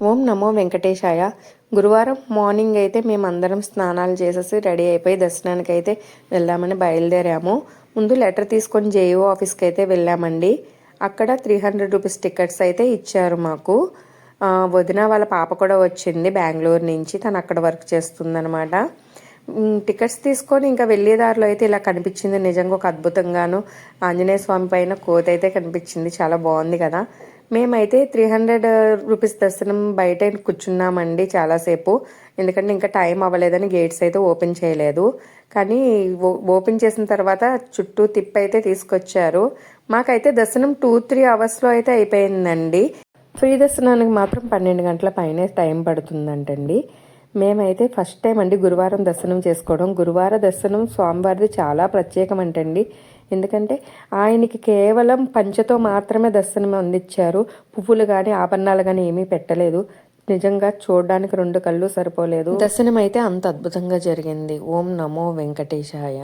ఓం నమో వెంకటేశాయ. గురువారం మార్నింగ్ అయితే మేమందరం స్నానాలు చేసేసి రెడీ అయిపోయి దర్శనానికి అయితే వెళ్దామని బయలుదేరాము. ముందు లెటర్ తీసుకొని జేఈఓ ఆఫీస్కి అయితే వెళ్ళామండి. అక్కడ 300 రూపీస్ టికెట్స్ అయితే ఇచ్చారు మాకు. వదిన వాళ్ళ పాప కూడా వచ్చింది బెంగళూరు నుంచి, తను అక్కడ వర్క్ చేస్తుందనమాట. టికెట్స్ తీసుకొని ఇంకా వెళ్ళేదారిలో అయితే ఇలా కనిపించింది. నిజంగా ఒక అద్భుతంగాను ఆంజనేయ స్వామి పైన కోతి అయితే కనిపించింది. చాలా బాగుంది కదా. మేమైతే 300 రూపీస్ దర్శనం బయట కూర్చున్నామండి చాలాసేపు. ఎందుకంటే ఇంకా టైం అవ్వలేదని గేట్స్ అయితే ఓపెన్ చేయలేదు. కానీ ఓపెన్ చేసిన తర్వాత చుట్టూ తిప్పి అయితే తీసుకొచ్చారు. మాకైతే దర్శనం 2-3 అవర్స్లో అయితే అయిపోయిందండి. ఫ్రీ దర్శనానికి మాత్రం 12 గంటల పైనే టైం పడుతుందంటండి. మేమైతే ఫస్ట్ టైం అండి గురువారం దర్శనం చేసుకోవడం. గురువార దర్శనం స్వామివారిది చాలా ప్రత్యేకం అంటండి. ఎందుకంటే ఆయనకి కేవలం పంచతో మాత్రమే దర్శనం అందించారు. పువ్వులు కానీ ఆభరణాలు కానీ ఏమీ పెట్టలేదు. నిజంగా చూడడానికి 2 కళ్ళు సరిపోలేదు. దర్శనం అయితే అంత అద్భుతంగా జరిగింది. ఓం నమో వెంకటేశాయ.